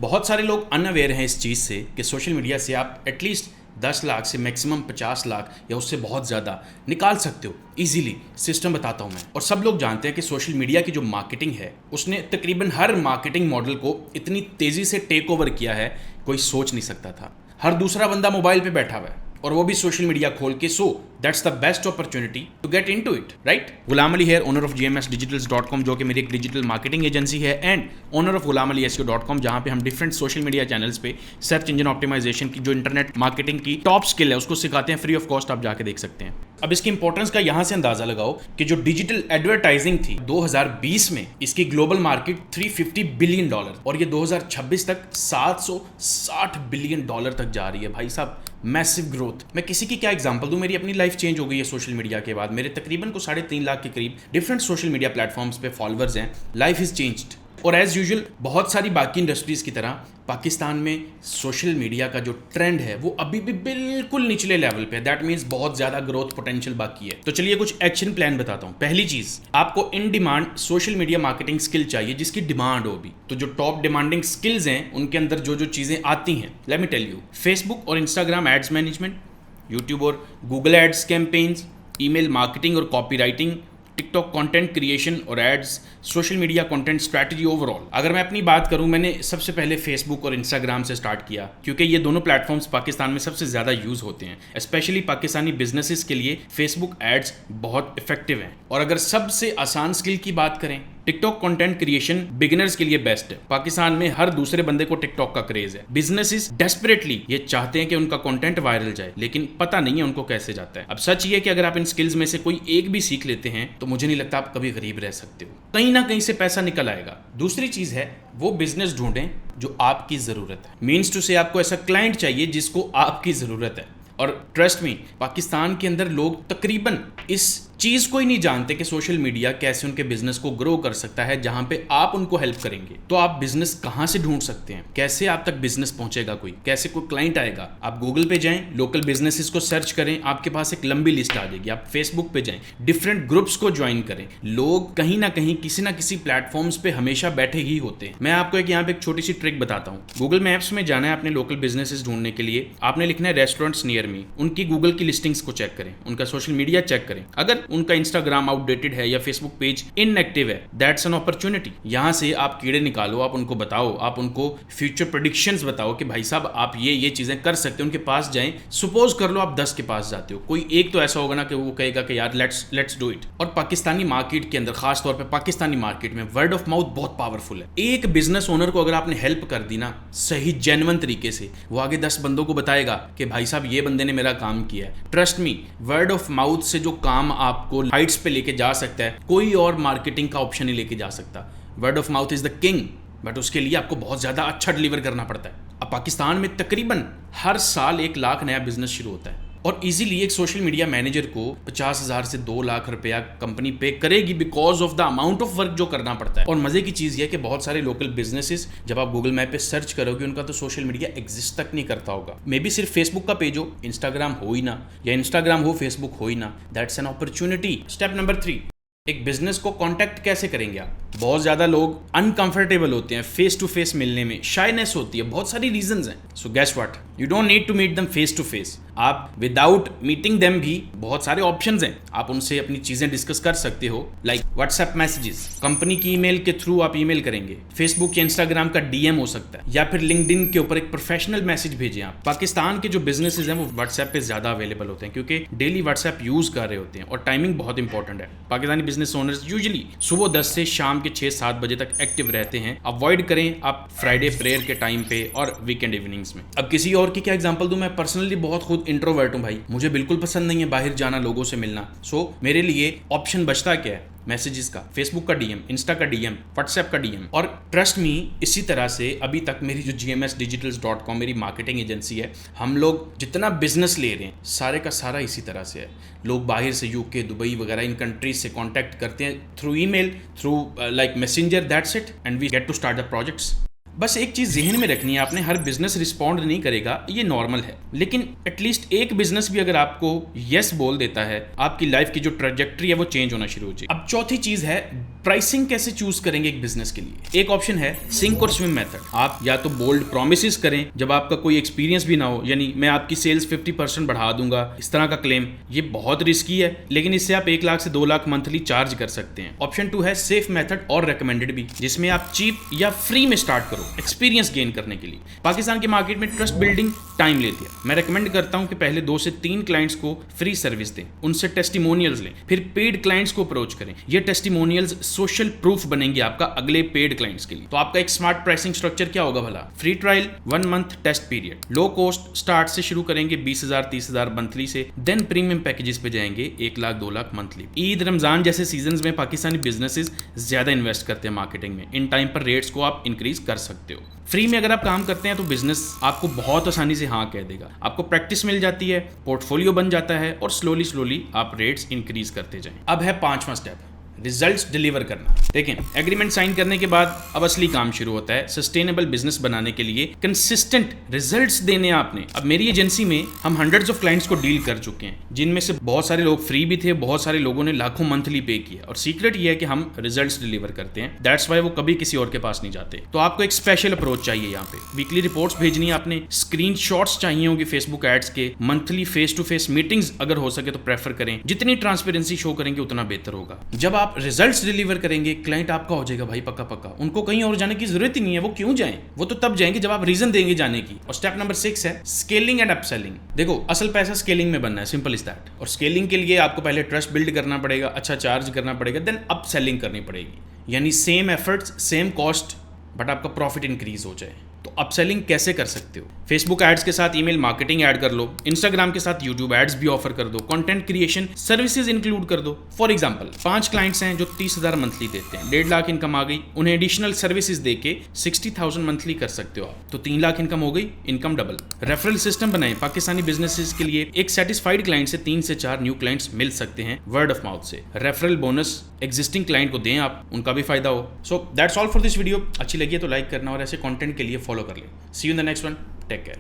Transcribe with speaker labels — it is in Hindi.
Speaker 1: बहुत सारे लोग अनअवेयर हैं इस चीज़ से कि सोशल मीडिया से आप एटलीस्ट 10 लाख से मैक्सिमम 50 लाख या उससे बहुत ज़्यादा निकाल सकते हो इजीली। सिस्टम बताता हूँ मैं। और सब लोग जानते हैं कि सोशल मीडिया की जो मार्केटिंग है उसने तकरीबन हर मार्केटिंग मॉडल को इतनी तेज़ी से टेक ओवर किया है, कोई सोच नहीं सकता था। हर दूसरा बंदा मोबाइल पे बैठा हुआ है और वो भी सोशल मीडिया खोल के। So that's the best opportunity to get into it, right. Gulam Ali है, ओनर ऑफ gmsdigitals.com, जो कि मेरी एक डिजिटल मार्केटिंग एजेंसी है, एंड ओनर ऑफ gulamaliySEO.com, जहां पे हम डिफरेंट सोशल मीडिया चैनल्स पे सर्च इंजन ऑप्टिमाइजेशन की जो इंटरनेट मार्केटिंग की टॉप स्किल है उसको सिखाते हैं फ्री ऑफ कॉस्ट। आप जाके देख सकते हैं। अब इसकी इंपॉर्टेंस का यहां से अंदाजा लगाओ कि जो डिजिटल एडवर्टाइजिंग थी 2020 में, इसकी ग्लोबल मार्केट $350 बिलियन और ये 2026 तक $760 बिलियन तक जा रही है। भाई साहब, मैसिव ग्रोथ। मैं किसी की क्या एग्जांपल दूं, मेरी अपनी लाइफ चेंज हो गई है सोशल मीडिया के बाद। मेरे तकरीबन को 3.5 लाख के करीब डिफरेंट सोशल मीडिया प्लेटफॉर्म्स पे फॉलोअर्स हैं। Life is changed. और एज यूजुअल बहुत सारी बाकी इंडस्ट्रीज की तरह पाकिस्तान में सोशल मीडिया का जो ट्रेंड है वो अभी भी बिल्कुल निचले लेवल पे है। दैट मीन्स बहुत ज्यादा ग्रोथ पोटेंशियल बाकी है। तो चलिए कुछ एक्शन प्लान बताता हूं। पहली चीज, आपको in demand social media marketing skill चाहिए जिसकी डिमांड हो भी। तो जो टॉप डिमांडिंग स्किल्स हैं उनके अंदर जो जो चीजें आती हैं, let me tell you. Facebook और इंस्टाग्राम एड्स मैनेजमेंट, यूट्यूब और Google ads campaigns, email marketing और copy writing, TikTok content creation और ads, social media content strategy overall. अगर मैं अपनी बात करूं, मैंने सबसे पहले फेसबुक और इंस्टाग्राम से स्टार्ट किया क्योंकि ये दोनों प्लेटफॉर्म्स पाकिस्तान में सबसे ज़्यादा यूज़ होते हैं। स्पेशली पाकिस्तानी बिजनेसेस के लिए फेसबुक एड्स बहुत इफेक्टिव हैं। और अगर सबसे आसान स्किल की बात करें, टिकटॉक कंटेंट क्रिएशन बिगिनर्स के लिए बेस्ट है। पाकिस्तान में हर दूसरे बंदे को टिकटॉक का क्रेज है। बिजनेसेस डेस्परेटली ये चाहते हैं कि उनका कंटेंट वायरल जाए, लेकिन पता नहीं है उनको कैसे जाता है। अब सच ये है कि अगर आप इन स्किल्स में से कोई एक भी सीख लेते हैं तो मुझे नहीं लगता आप कभी गरीब रह सकते हो। कहीं ना कहीं से पैसा निकल आएगा। दूसरी चीज है, वो बिजनेस ढूंढें जो आपकी जरूरत है। मीन्स टू से आपको ऐसा क्लाइंट चाहिए जिसको आपकी जरूरत है। और ट्रस्ट मी, पाकिस्तान के अंदर लोग तकरीबन इस चीज को ही नहीं जानते कि सोशल मीडिया कैसे उनके बिजनेस को ग्रो कर सकता है, जहां पे आप उनको हेल्प करेंगे। तो आप बिजनेस कहां से ढूंढ सकते हैं, कैसे आप तक बिजनेस पहुंचेगा, कोई कैसे कोई क्लाइंट आएगा। आप गूगल पे जाएं, लोकल बिजनेसेस को सर्च करें, आपके पास एक लंबी लिस्ट आ जाएगी। आप फेसबुक पे जाएं, डिफरेंट ग्रुप्स को ज्वाइन करें। लोग कहीं ना कहीं किसी ना किसी प्लेटफॉर्म्स पे हमेशा बैठे ही होते हैं। मैं आपको यहाँ पे एक छोटी सी ट्रिक बताता हूँ। गूगल मैप्स में जाना है अपने लोकल बिजनेसेस ढूंढने के लिए, आपने लिखना है रेस्टोरेंट्स नियर मी। उनकी गूगल की लिस्टिंग्स को चेक करें, उनका सोशल मीडिया चेक करें। अगर उनका इंस्टाग्राम आउटडेटेड है या फेसबुक पेज इनएक्टिव है, दैट्स एन अपॉर्चुनिटी। यहां से आप कीड़े निकालो, आप उनको बताओ, आप उनको फ्यूचर प्रेडिक्शंस बताओ कि भाई साहब आप ये चीजें कर सकते हो। उनके पास जाएं। सपोज कर लो आप 10 के पास जाते हो, कोई एक तो ऐसा होगा ना कि वो कहेगा कि यार लेट्स डू इट। और पाकिस्तानी मार्केट के अंदर, खास तौर पे पाकिस्तानी मार्केट में वर्ड ऑफ माउथ बहुत पावरफुल है। एक बिजनेस ओनर को अगर आपने हेल्प कर दी ना सही जेन्युइन तरीके से, वो आगे 10 बंदों को बताएगा कि भाई साहब ये बंदे ने मेरा काम किया है। Trust me, word of mouth से जो काम आपको हाइट्स पे लेके जा सकता है, कोई और मार्केटिंग का ऑप्शन नहीं लेके जा सकता। Word of mouth is the king, but उसके लिए आपको बहुत ज्यादा अच्छा डिलीवर करना पड़ता है। अब पाकिस्तान में तकरीबन हर साल 1 लाख नया बिजनेस शुरू होता है और इजीली एक सोशल मीडिया मैनेजर को 50,000 से 2 लाख रुपया कंपनी पे करेगी because of the amount of work जो करना पड़ता है। और मजे की चीज ये कि बहुत सारे लोकल बिजनेसेस जब आप गूगल मैप पे सर्च करोगे, उनका तो सोशल मीडिया एग्जिस्ट तक नहीं करता होगा। मे बी सिर्फ फेसबुक का पेज हो, इंस्टाग्राम हो ही ना, या इंस्टाग्राम हो फेसबुक हो ही ना। That's an opportunity. Step number 3, एक बिजनेस को कांटेक्ट कैसे करेंगे आप। बहुत ज्यादा लोग अनकंफर्टेबल होते हैं फेस टू फेस मिलने में, शाइनेस होती है, बहुत सारी रीजंस हैं। So guess what, you don't need to meet them face to face. आप विदाउट मीटिंग देम भी बहुत सारे ऑप्शंस हैं, आप उनसे अपनी चीजें डिस्कस कर सकते हो। लाइक व्हाट्सएप मैसेजेस, कंपनी की ईमेल के थ्रू आप ईमेल करेंगे, फेसबुक या इंस्टाग्राम का डीएम हो सकता है, या फिर लिंक्डइन के ऊपर एक प्रोफेशनल मैसेज भेजें आप। पाकिस्तान के जो बिजनेसेस हैं वो व्हाट्सएप पे ज्यादा अवेलेबल होते हैं क्योंकि डेली व्हाट्सएप यूज कर रहे होते हैं और टाइमिंग बहुत इंपॉर्टेंट है। पाकिस्तानी बिजनेस ओनर्स यूजुअली सुबह 10 से शाम के 6-7 बजे तक एक्टिव रहते हैं। अवॉइड करें आप फ्राइडे प्रेयर के टाइम पे और वीकेंड इवनिंग्स में। अब किसी और की क्या एग्जांपल दूं, मैं पर्सनली बहुत खुद इंट्रोवर्ट हूं भाई, मुझे बिल्कुल पसंद नहीं है बाहर जाना, लोगों से मिलना। सो मेरे लिए ऑप्शन बचता क्या है, मैसेजेस का, फेसबुक का डीएम, इंस्टा का डीएम, व्हाट्सएप का डीएम। और ट्रस्ट मी, इसी तरह से अभी तक मेरी जो gmsdigitals.com मेरी मार्केटिंग एजेंसी है, हम लोग जितना बिजनेस ले रहे हैं सारे का सारा इसी तरह से है। लोग बाहर से यूके, दुबई वगैरह इन कंट्रीज से कांटेक्ट करते हैं through email, through like messenger, that's it, and we get to start the projects. बस एक चीज जहन में रखनी है आपने, हर बिजनेस रिस्पॉन्ड नहीं करेगा, ये नॉर्मल है, लेकिन एटलीस्ट एक बिजनेस भी अगर आपको यस बोल देता है, आपकी लाइफ की जो ट्रैजेक्टरी है वो चेंज होना शुरू हो जाए। अब चौथी चीज है प्राइसिंग कैसे चूज करेंगे एक बिजनेस के लिए? एक ऑप्शन है सिंक और स्विम मेथड। आप या तो बोल्ड प्रोमिसेस करें जब आपका कोई एक्सपीरियंस भी ना हो, यानी मैं आपकी सेल्स 50% बढ़ा दूंगा, इस तरह का क्लेम। ये बहुत रिस्की है, लेकिन इससे आप 1 लाख से 2 लाख मंथली चार्ज कर सकते हैं। ऑप्शन 2 है सेफ मेथड और रेकमेंडेड भी, जिसमें आप चीप या फ्री में स्टार्ट करो एक्सपीरियंस गेन करने के लिए। पाकिस्तान के मार्केट में ट्रस्ट बिल्डिंग टाइम लेती है। मैं रेकमेंड करता हूं कि पहले 2 से 3 क्लाइंट्स को फ्री सर्विस दें, उनसे टेस्टिमोनियल्स लें, फिर पेड क्लाइंट्स को अप्रोच करें। ये टेस्टिमोनियल्स सोशल प्रूफ बनेंगे आपका अगले पेड क्लाइंट्स के लिए। तो आपका एक स्मार्ट प्राइसिंग स्ट्रक्चर क्या होगा भला? Free trial, 1 month test period, low cost start से शुरू करेंगे 20,000 30,000 मंथली से, देन प्रीमियम पैकेजेस पे जाएंगे 1 लाख 2 लाख मंथली। ईद रमजान जैसे सीजन में पाकिस्तानी बिजनेसेस ज्यादा इन्वेस्ट करते हैं मार्केटिंग में। इन टाइम पर रेट्स को आप इंक्रीज कर सकते हो। फ्री में अगर आप काम करते हैं तो बिजनेस आपको बहुत आसानी से हाँ कह देगा। आपको प्रैक्टिस मिल जाती है, पोर्टफोलियो बन जाता है और स्लोली आप रेट्स इंक्रीज करते जाएं। अब है 5वां स्टेप, रिजल्ट्स डिलीवर करना। देखें, एग्रीमेंट साइन करने के बाद अब असली काम शुरू होता है। सस्टेनेबल बिजनेस बनाने के लिए कंसिस्टेंट रिजल्ट्स देने आपने। अब मेरी एजेंसी में हम हंड्रेड्स ऑफ क्लाइंट्स को डील कर चुके हैं, जिनमें से बहुत सारे लोग फ्री भी थे, बहुत सारे लोगों ने लाखों मंथली पे किया। और सीक्रेट ये है कि हम रिजल्ट्स डिलीवर करते हैं, दैट्स वाई वो कभी किसी और के पास नहीं जाते। तो आपको एक स्पेशल अप्रोच चाहिए यहाँ पे। वीकली रिपोर्ट्स भेजनी है आपने, स्क्रीन शॉट्स चाहिए होंगे फेसबुक एड्स के, monthly face to face meetings अगर हो सके तो प्रेफर करें। जितनी ट्रांसपेरेंसी शो करेंगे उतना बेहतर होगा। जब आप रिजल्ट्स डिलीवर करेंगे, क्लाइंट आपका हो जाएगा भाई पक्का पक्का। उनको कहीं और जाने की जरूरत ही नहीं है। वो क्यों जाएं? वो तो तब जाएंगे जब आप रीजन देंगे जाने की। और स्टेप नंबर 6 है स्केलिंग एंड अपसेलिंग। देखो, असल पैसा स्केलिंग में बनना है, सिंपल इज दैट। और स्केलिंग के लिए आपको पहले ट्रस्ट बिल्ड करना पड़ेगा, अच्छा चार्ज करना पड़ेगा, देन अपसेलिंग करनी पड़ेगी। यानी same efforts same cost but आपका प्रॉफिट इंक्रीज हो जाए। तो अपसेलिंग कैसे कर सकते हो? फेसबुक एड्स के साथ ईमेल मार्केटिंग ऐड कर लो, इंस्टाग्राम के साथ यूट्यूब एड्स भी ऑफर कर दो, कंटेंट क्रिएशन सर्विसेज इंक्लूड कर दो। फॉर एग्जांपल 5 क्लाइंट्स हैं जो 30,000 मंथली देते हैं, 1.5 लाख इनकम आ गई। उन्हें एडिशनल सर्विसेज देके 60,000 मंथली कर सकते हो आप, तो 3 लाख इनकम हो गई, इनकम डबल। रेफरल सिस्टम बनाएं पाकिस्तानी बिजनेसेस के लिए। एक सेटिस्फाइड क्लाइंट से 3 से 4 न्यू क्लाइंट्स मिल सकते हैं वर्ड ऑफ माउथ से। रेफरल बोनस एग्जिस्टिंग क्लाइंट को दें आप, उनका भी फायदा हो। So that's all for this video. अच्छी लगी है तो लाइक करना और ऐसे कंटेंट के लिए फॉलो कर लें। See you in the next one, take care.